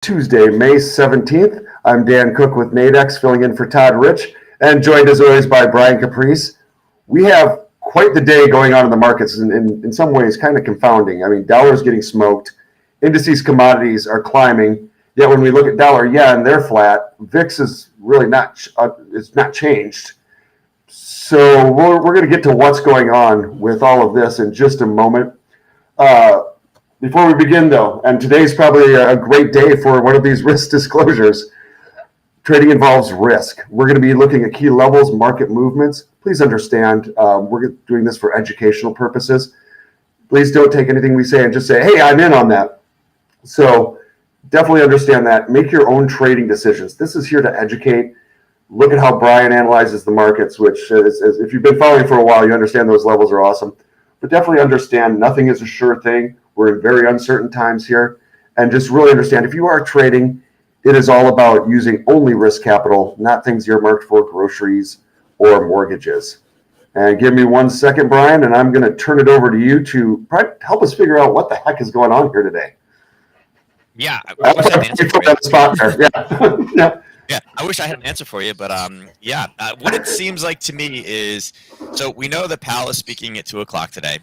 Tuesday, May 17th. I'm Dan Cook with Nadex, filling in for Todd Rich, and joined as always by Brian Caprice. We have quite the day going on in the markets, and in some ways kind of confounding. I mean, dollar's getting smoked, indices commodities are climbing, yet when we look at dollar yen, they're flat. VIX is really it's not changed. So we're going to get to what's going on with all of this in just a moment. Before we begin, though, and today's probably a great day for one of these risk disclosures. Trading involves risk. We're going to be looking at key levels, market movements. Please understand, we're doing this for educational purposes. Please don't take anything we say and just say, hey, I'm in on that. So definitely understand that. Make your own trading decisions. This is here to educate. Look at how Brian analyzes the markets, which is, if you've been following for a while, you understand those levels are awesome. But definitely understand nothing is a sure thing. We're in very uncertain times here. And just really understand, if you are trading, it is all about using only risk capital, not things earmarked for groceries or mortgages. And give me 1 second, Brian, and I'm going to turn it over to you to help us figure out what the heck is going on here today. Yeah, I wish I had an answer for you. Spot there. Yeah. Yeah. Yeah, I wish I had an answer for you, but what it seems like to me is, so we know that Powell is speaking at 2:00 today.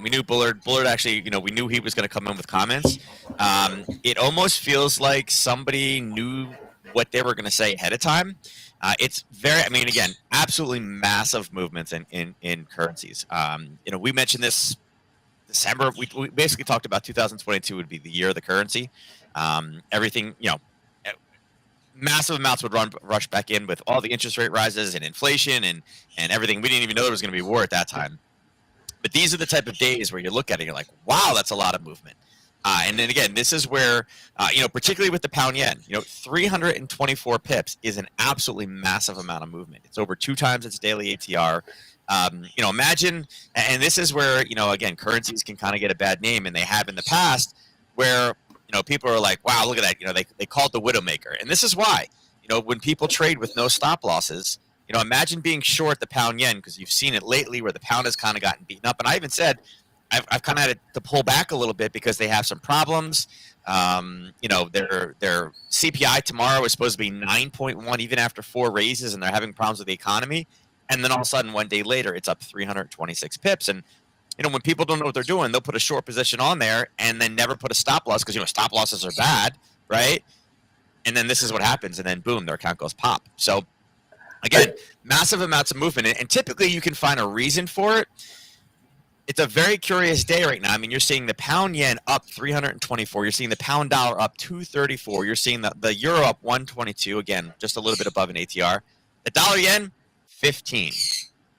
We knew Bullard actually, we knew he was going to come in with comments. It almost feels like somebody knew what they were going to say ahead of time. It's again, absolutely massive movements in currencies. We mentioned this December. We basically talked about 2022 would be the year of the currency. Everything, massive amounts would rush back in with all the interest rate rises and inflation and everything. We didn't even know there was going to be war at that time. But these are the type of days where you look at it, you're like, wow, that's a lot of movement. And then again, this is where, particularly with the pound yen, 324 pips is an absolutely massive amount of movement. It's over 2 times its daily ATR. Imagine, and this is where, again, currencies can kind of get a bad name, and they have in the past, where people are like, wow, look at that. They call it the Widowmaker. And this is why, when people trade with no stop losses, imagine being short the pound yen, because you've seen it lately where the pound has kind of gotten beaten up. And I even said, I've kind of had to pull back a little bit because they have some problems. Their CPI tomorrow is supposed to be 9.1, even after 4 raises, and they're having problems with the economy. And then all of a sudden, 1 day later, it's up 326 pips. And when people don't know what they're doing, they'll put a short position on there and then never put a stop loss because, stop losses are bad, right? And then this is what happens. And then, boom, their account goes pop. So, again, massive amounts of movement. And typically you can find a reason for it. It's a very curious day right now. I mean, you're seeing the pound yen up 324. You're seeing the pound dollar up 234. You're seeing the euro up 122. Again, just a little bit above an ATR. The dollar yen, 15.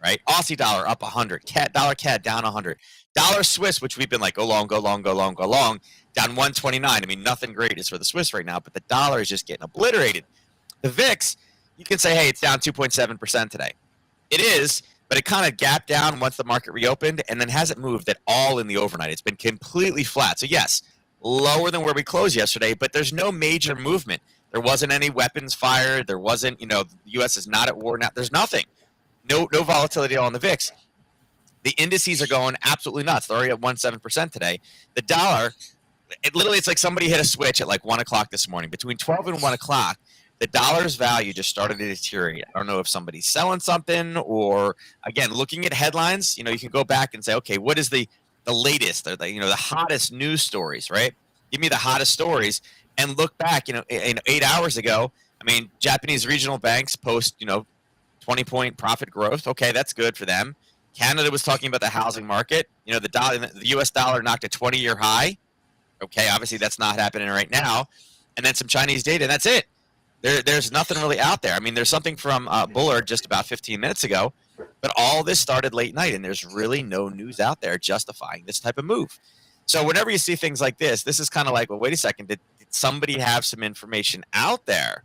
Right? Aussie dollar up 100. Dollar CAD down 100. Dollar Swiss, which we've been like, go long, down 129. I mean, nothing great is for the Swiss right now, but the dollar is just getting obliterated. The VIX, you can say, hey, it's down 2.7% today. It is, but it kind of gapped down once the market reopened and then hasn't moved at all in the overnight. It's been completely flat. So, yes, lower than where we closed yesterday, but there's no major movement. There wasn't any weapons fired. There wasn't, the U.S. is not at war now. There's nothing. No volatility on the VIX. The indices are going absolutely nuts. They're already at 1.7% today. The dollar, it's like somebody hit a switch at like 1 o'clock this morning. Between 12 and 1 o'clock, the dollar's value just started to deteriorate. I don't know if somebody's selling something or, again, looking at headlines, you can go back and say, okay, what is the latest, or the hottest news stories, right? Give me the hottest stories and look back, in 8 hours ago. I mean, Japanese regional banks post, 20-point profit growth. Okay, that's good for them. Canada was talking about the housing market. The U.S. dollar knocked a 20-year high. Okay, obviously that's not happening right now. And then some Chinese data, and that's it. There's nothing really out there. I mean, there's something from Bullard just about 15 minutes ago, but all this started late night, and there's really no news out there justifying this type of move. So whenever you see things like this is kind of like, well, wait a second, did somebody have some information out there?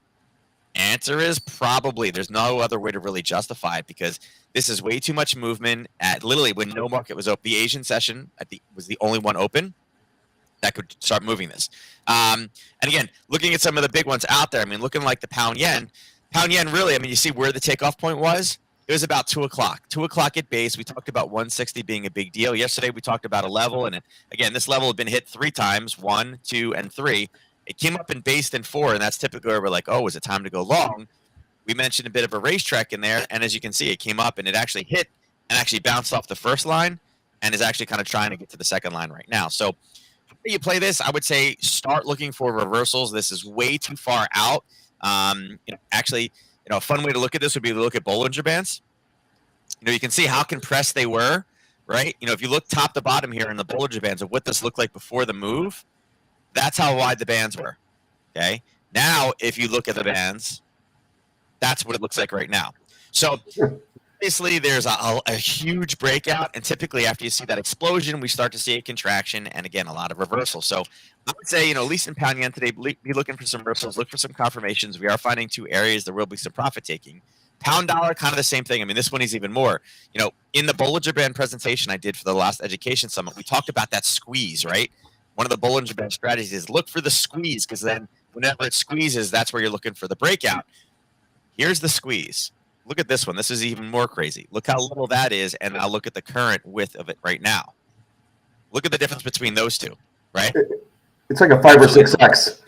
Answer is probably. There's no other way to really justify it because this is way too much movement at literally when no market was open. The Asian session was the only one open that could start moving this. And again, looking at some of the big ones out there, I mean, looking like the pound yen really, I mean, you see where the takeoff point was? It was about 2 o'clock. 2 o'clock at base. We talked about 160 being a big deal. Yesterday, we talked about a level. And again, this level had been hit 3 times, 1, 2, and 3. It came up and based in 4, and that's typically where we're like, oh, is it time to go long? We mentioned a bit of a racetrack in there, and as you can see, it came up and it actually hit and actually bounced off the first line and is actually kind of trying to get to the second line right now. So you play this, I would say start looking for reversals. This is way too far out. Actually, a fun way to look at this would be to look at Bollinger Bands. You can see how compressed they were, right? If you look top to bottom here in the Bollinger Bands of what this looked like before the move, that's how wide the bands were. Okay. Now, if you look at the bands, that's what it looks like right now. So obviously there's a huge breakout, and typically after you see that explosion, we start to see a contraction and again a lot of reversal. So I would say, at least in pound yen today, be looking for some reversals, look for some confirmations. We are finding 2 areas there will be some profit taking. Pound dollar, kind of the same thing. I mean, this one is even more. In the Bollinger Band presentation I did for the last education summit, we talked about that squeeze, right? One of the Bollinger Band strategies is look for the squeeze, because then whenever it squeezes, that's where you're looking for the breakout. Here's the squeeze. Look at this one. This is even more crazy. Look how little that is, and now look at the current width of it right now. Look at the difference between those two, right? It's like a 5 or 6x.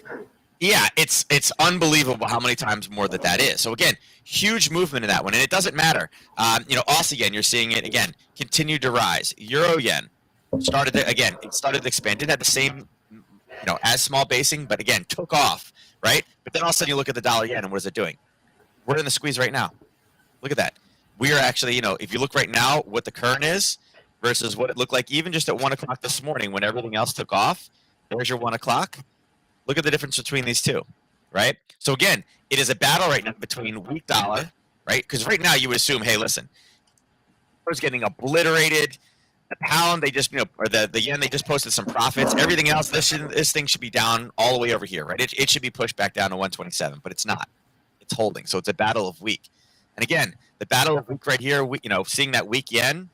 Yeah, it's unbelievable how many times more that is. So again, huge movement in that one, and it doesn't matter. Aussie yen, you're seeing it again, continued to rise. Euro yen started to expand. Didn't have the same, as small basing, but again, took off, right? But then all of a sudden you look at the dollar yen, and what is it doing? We're in the squeeze right now. Look at that. We are actually, if you look right now, what the current is versus what it looked like even just at 1 o'clock this morning when everything else took off. There's your 1 o'clock. Look at the difference between these two, right? So again, it is a battle right now between weak dollar, right? Because right now you would assume, hey, listen, dollar's getting obliterated. The pound, they just, or the yen, they just posted some profits. Everything else, this thing should be down all the way over here, right? It should be pushed back down to 127, but it's not. It's holding. So it's a battle of weak. And again, the battle of week right here, seeing that weak yen,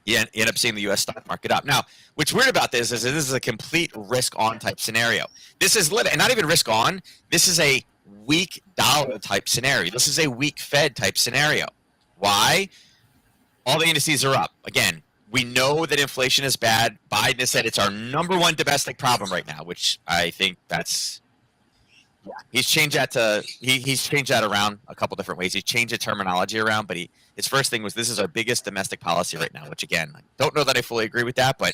you end up seeing the U.S. stock market up. Now, what's weird about this is a complete risk-on type scenario. This is not even risk-on. This is a weak dollar type scenario. This is a weak Fed type scenario. Why? All the indices are up. Again, we know that inflation is bad. Biden has said it's our #1 domestic problem right now, which I think that's... He's changed that he's changed that around a couple different ways. He's changed the terminology around, but his first thing was this is our biggest domestic policy right now, which again, I don't know that I fully agree with that, but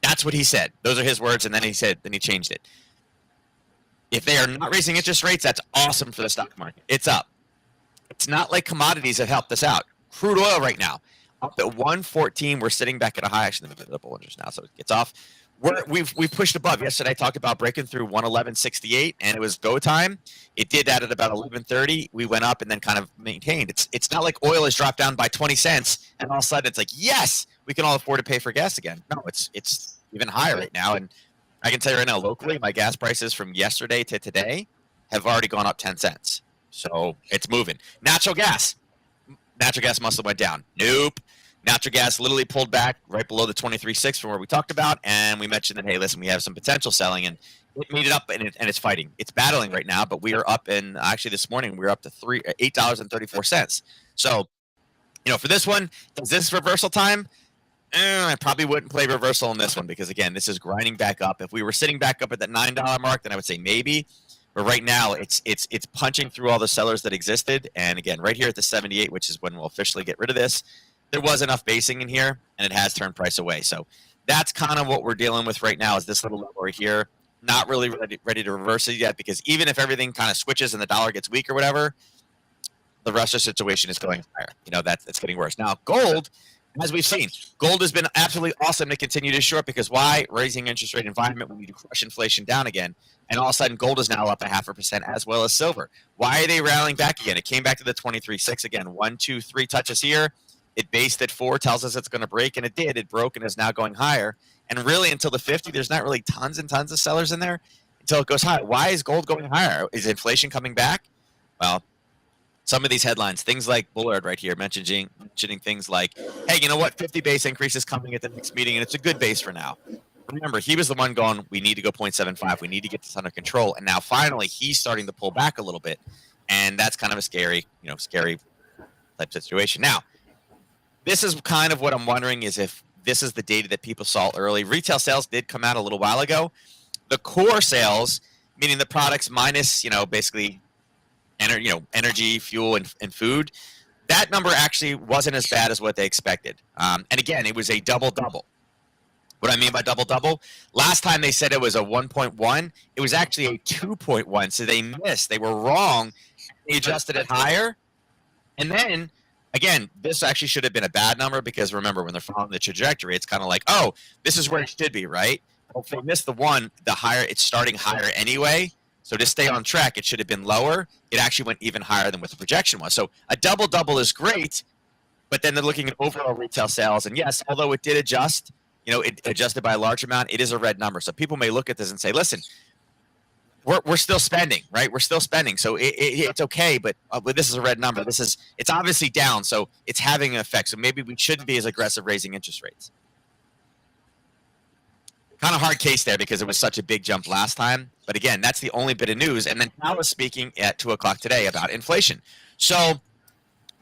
that's what he said. Those are his words, and then he changed it. If they are not raising interest rates, that's awesome for the stock market. It's up. It's not like commodities have helped us out. Crude oil right now, up at 114. We're sitting back at a high. Actually, the Bollingers now, so it gets off. We've pushed above. Yesterday I talked about breaking through 111.68, and it was go time. It did that at about 11:30. We went up and then kind of maintained. It's not like oil has dropped down by 20 cents, and all of a sudden it's like, yes, we can all afford to pay for gas again. No, it's even higher right now. And I can tell you right now, locally, my gas prices from yesterday to today have already gone up 10 cents. So it's moving. Natural gas must have went down. Nope. Natural gas literally pulled back right below the 23.6 from where we talked about, and we mentioned that, hey, listen, we have some potential selling, and it made it up, and it's fighting. It's battling right now, but we are up in, actually this morning, we were up to $8.34. So, for this one, is this reversal time? I probably wouldn't play reversal on this one because, again, this is grinding back up. If we were sitting back up at that $9 mark, then I would say maybe. But right now, it's punching through all the sellers that existed, and again, right here at the 78, which is when we'll officially get rid of this, there was enough basing in here, and it has turned price away. So that's kind of what we're dealing with right now is this little level right here. Not really ready to reverse it yet because even if everything kind of switches and the dollar gets weak or whatever, the rest of the situation is going higher. It's getting worse. Now, gold, as we've seen, gold has been absolutely awesome to continue to short because why? Raising interest rate environment, we need to crush inflation down again. And all of a sudden, gold is now up 0.5% as well as silver. Why are they rallying back again? It came back to the 23.6 again. 1, 2, 3 touches here. It based at 4, tells us it's going to break, and it did. It broke and is now going higher. And really, until the 50, there's not really tons and tons of sellers in there until it goes higher. Why is gold going higher? Is inflation coming back? Well, some of these headlines, things like Bullard right here, mentioning things like, hey, you know what? 50 base increase is coming at the next meeting, and it's a good base for now. Remember, he was the one going, we need to go 0.75. We need to get this under control. And now, finally, he's starting to pull back a little bit. And that's kind of a scary type situation. Now, this is kind of what I'm wondering is if this is the data that people saw early. Retail sales did come out a little while ago. The core sales meaning the products minus, basically energy, fuel, and food. That number actually wasn't as bad as what they expected. And again, it was a double-double. What I mean by double-double, last time they said it was a 1.1, it was actually a 2.1. So they missed. They were wrong. They adjusted it higher. And then, again, this actually should have been a bad number because remember, when they're following the trajectory, it's kind of like, oh, this is where it should be, right? Well, if they missed the one, the higher, it's starting higher anyway. So to stay on track, it should have been lower. It actually went even higher than what the projection was. So a double-double is great, but then they're looking at overall retail sales. And yes, although it did adjust, it adjusted by a large amount, it is a red number. So people may look at this and say, listen, we're still spending, right? We're still spending. So it's okay, but this is a red number. It's obviously down, so it's having an effect. So maybe we shouldn't be as aggressive raising interest rates. Kind of hard case there because it was such a big jump last time. But again, that's the only bit of news. And then Powell was speaking at 2 o'clock today about inflation. So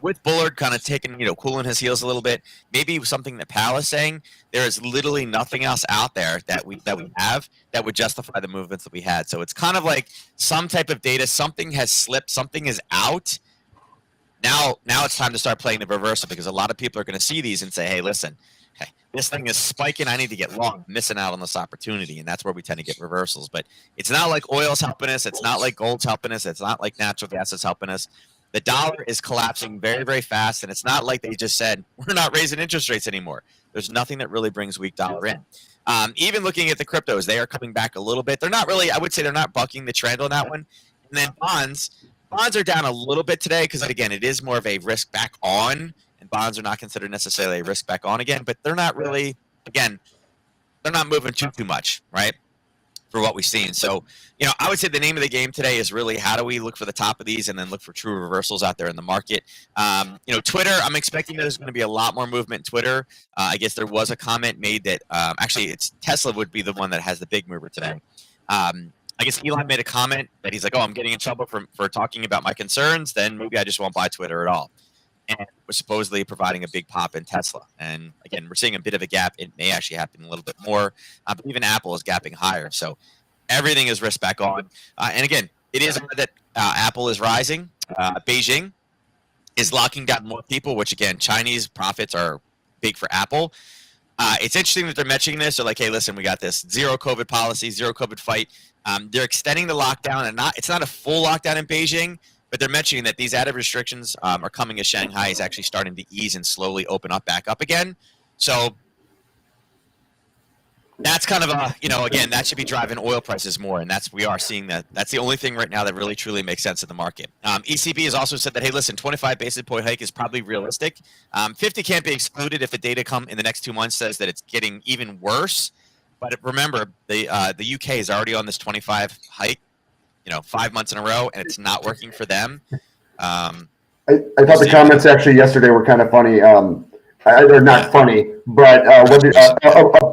with Bullard kind of taking, cooling his heels a little bit, maybe something that Powell is saying, there is literally nothing else out there that we have that would justify the movements that we had. So it's kind of like some type of data, something has slipped, something is out. Now it's time to start playing the reversal because a lot of people are going to see these and say, hey, listen, this thing is spiking. I need to get long, missing out on this opportunity. And that's where we tend to get reversals. But it's not like oil's helping us. It's not like gold's helping us. It's not like natural gas is helping us. The dollar is collapsing very, very fast. And it's not like they just said, we're not raising interest rates anymore. There's nothing that really brings weak dollar in. Even looking at the cryptos, they are coming back a little bit. They're not really, I would say they're not bucking the trend on that one. And then bonds are down a little bit today because, again, it is more of a risk back on. And bonds are not considered necessarily a risk back on again, but they're not really, again, they're not moving too much, right, for what we've seen. So, I would say the name of the game today is really how do we look for the top of these and then look for true reversals out there in the market. Twitter, I'm expecting there's going to be a lot more movement in Twitter. I guess there was a comment made that actually it's Tesla would be the one that has the big mover today. I guess Elon made a comment that he's like, oh, I'm getting in trouble for talking about my concerns. Then maybe I just won't buy Twitter at all. And was supposedly providing a big pop in Tesla. And again, we're seeing a bit of a gap. It may actually happen a little bit more. But even Apple is gapping higher. So everything is risk back on. And again, it is that Apple is rising. Beijing is locking down more people, which again, Chinese profits are big for Apple. It's interesting that they're mentioning this. They're like, hey, listen, we got this zero COVID policy, zero COVID fight. They're extending the lockdown, and it's not a full lockdown in Beijing. But they're mentioning that these added restrictions are coming as Shanghai is actually starting to ease and slowly open up back up again. So that's kind of again, that should be driving oil prices more. And we are seeing that. That's the only thing right now that really truly makes sense in the market. ECB has also said that, hey, listen, 25 basis point hike is probably realistic. 50 can't be excluded if the data come in the next 2 months says that it's getting even worse. But remember, the UK is already on this 25 hike. 5 months in a row, and it's not working for them. I thought the comments actually yesterday were kind of funny. They're not funny, but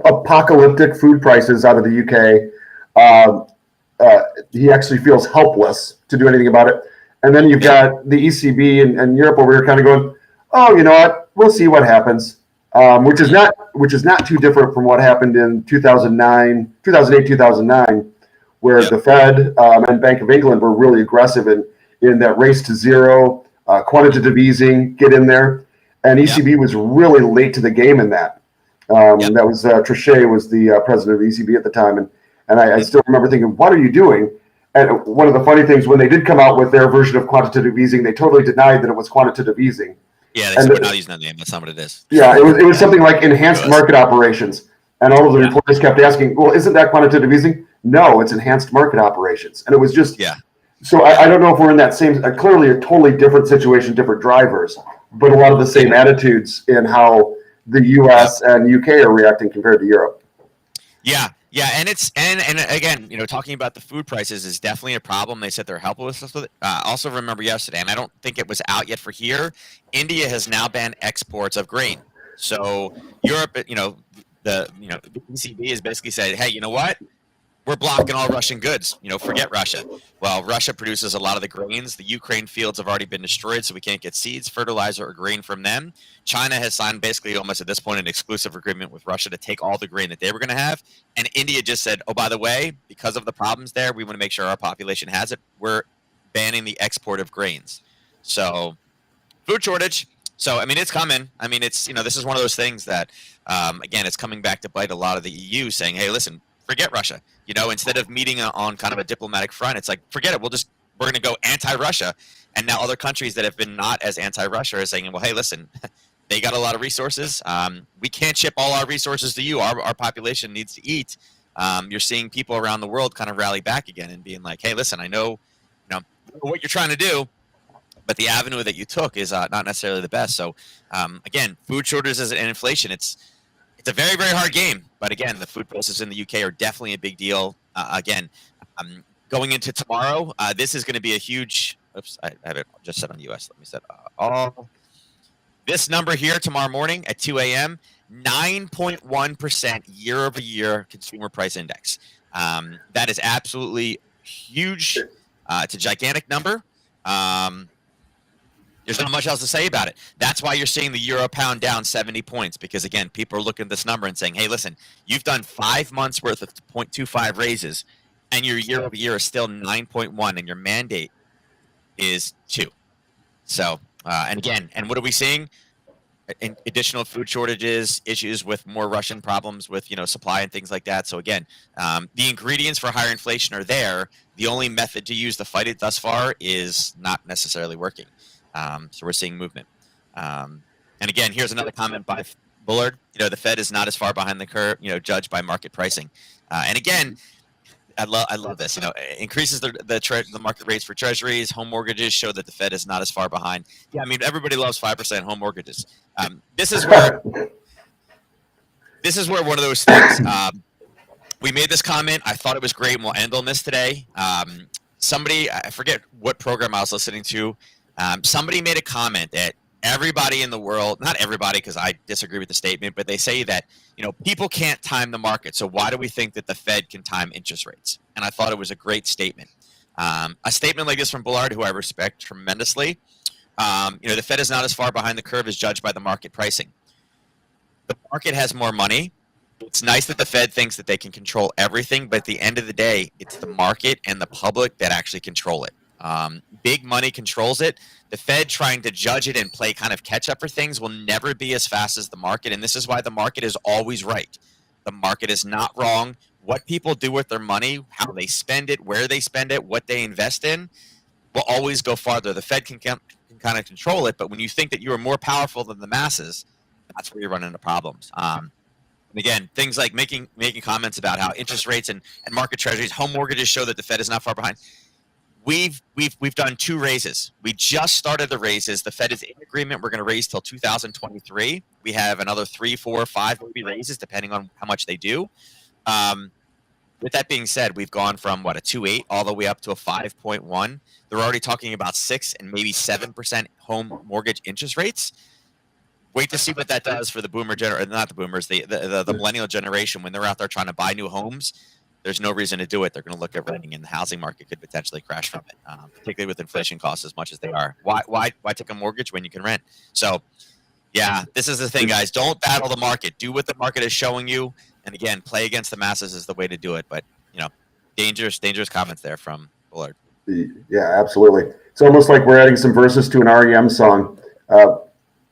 apocalyptic food prices out of the UK. He actually feels helpless to do anything about it. And then you've got the ECB and Europe over here kind of going, oh, you know what? We'll see what happens. Which is not too different from what happened in 2008, 2009. Where the Fed and Bank of England were really aggressive in that race to zero, quantitative easing, get in there. And ECB was really late to the game in that. That was Trichet was the president of the ECB at the time. And I still remember thinking, what are you doing? And one of the funny things, when they did come out with their version of quantitative easing, they totally denied that it was quantitative easing. Yeah, they said we're not using that name. That's not what it is. Yeah, it was something like enhanced market operations. And all of the reporters kept asking, well, isn't that quantitative easing? No, it's enhanced market operations. And it was just, so I don't know if we're in that same, clearly a totally different situation, different drivers, but a lot of the same attitudes in how the US and UK are reacting compared to Europe. Yeah. And and again, talking about the food prices is definitely a problem. They said they're helpless with it. Also remember yesterday, and I don't think it was out yet for here, India has now banned exports of grain. So Europe, the ECB has basically said, hey, you know what? we're blocking all Russian goods. Forget Russia. Well, Russia produces a lot of the grains. The Ukraine fields have already been destroyed, so we can't get seeds, fertilizer, or grain from them. China has signed basically almost at this point an exclusive agreement with Russia to take all the grain that they were going to have. And India just said, oh, by the way, because of the problems there, we want to make sure our population has it. We're banning the export of grains. So food shortage. So, it's coming. This is one of those things that, again, it's coming back to bite a lot of the EU saying, hey, listen, forget Russia. Instead of meeting on kind of a diplomatic front, it's like, forget it. We're going to go anti-Russia. And now other countries that have been not as anti-Russia are saying, well, hey, listen, they got a lot of resources. We can't ship all our resources to you. Our population needs to eat. You're seeing people around the world kind of rally back again and being like, hey, listen, I know, what you're trying to do, but the avenue that you took is not necessarily the best. So, again, food shortages and inflation, it's a very, very hard game. But again, the food prices in the UK are definitely a big deal. Again, going into tomorrow, this is going to be a huge. Oops, I have it just set on US. Let me set all. This number here tomorrow morning at 2 a.m. 9.1% year-over-year consumer price index. That is absolutely huge. It's a gigantic number. There's not much else to say about it. That's why you're seeing the euro pound down 70 points because, again, people are looking at this number and saying, hey, listen, you've done 5 months worth of 0.25 raises, and your year-over-year is still 9.1, and your mandate is 2. So, and again, and what are we seeing? Additional food shortages, issues with more Russian problems with, supply and things like that. So again, the ingredients for higher inflation are there. The only method to use to fight it thus far is not necessarily working. So we're seeing movement. And again, here's another comment by Bullard. The Fed is not as far behind the curve, judged by market pricing. And again, I love this. Increases the market rates for treasuries. Home mortgages show that the Fed is not as far behind. Yeah, everybody loves 5% home mortgages. This is where one of those things. We made this comment. I thought it was great, and we'll end on this today. Somebody, I forget what program I was listening to. Somebody made a comment that everybody in the world, not everybody because I disagree with the statement, but they say that, people can't time the market. So why do we think that the Fed can time interest rates? And I thought it was a great statement. A statement like this from Bullard, who I respect tremendously. The Fed is not as far behind the curve as judged by the market pricing. The market has more money. It's nice that the Fed thinks that they can control everything, but at the end of the day, it's the market and the public that actually control it. Big money controls it. The Fed trying to judge it and play kind of catch up for things will never be as fast as the market. And this is why the market is always right. The market is not wrong. What people do with their money, how they spend it, where they spend it, what they invest in will always go farther. The Fed can kind of control it. But when you think that you are more powerful than the masses, that's where you run into problems. And again, things like making comments about how interest rates and market treasuries, home mortgages show that the Fed is not far behind. We've done 2 raises. We just started the raises. The Fed is in agreement. We're going to raise till 2023. We have another 3, 4, 5 maybe raises depending on how much they do. With that being said, we've gone from a 2.8 all the way up to a 5.1. They're already talking about 6 and maybe 7% home mortgage interest rates. Wait to see what that does for the boomer not the boomers, the millennial generation when they're out there trying to buy new homes. There's no reason to do it. They're going to look at renting, and the housing market could potentially crash from it, particularly with inflation costs as much as they are. Why take a mortgage when you can rent? So, yeah, this is the thing, guys. Don't battle the market. Do what the market is showing you, and again, play against the masses is the way to do it. But dangerous comments there from Bullard. Yeah, absolutely. It's almost like we're adding some verses to an REM song.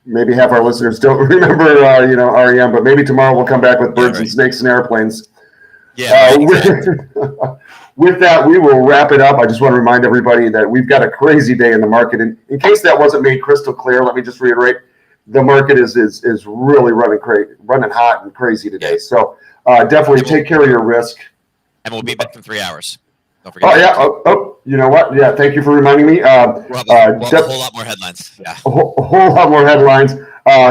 Maybe half our listeners don't remember, REM, but maybe tomorrow we'll come back with birds and snakes and airplanes. Yeah. Exactly. With that, we will wrap it up. I just want to remind everybody that we've got a crazy day in the market. And in case that wasn't made crystal clear, let me just reiterate: the market is really running hot and crazy today. Yeah. So definitely take care of your risk. And we'll be back in 3 hours. Don't forget. Oh yeah. You know what? Yeah. Thank you for reminding me. We'll have a whole lot more headlines. Yeah. A whole lot more headlines.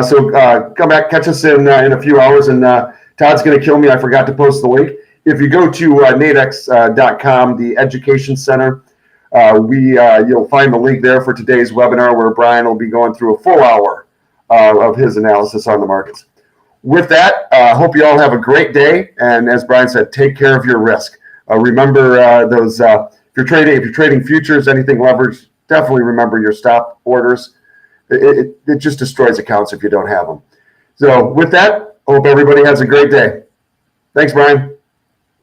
So come back, catch us in a few hours, and Todd's going to kill me. I forgot to post the link. If you go to nadex.com, the Education Center, you'll find the link there for today's webinar where Brian will be going through a full hour of his analysis on the markets. With that, hope you all have a great day. And as Brian said, take care of your risk. Remember those. If you're trading futures, anything leveraged, definitely remember your stop orders. It just destroys accounts if you don't have them. So with that, I hope everybody has a great day. Thanks, Brian.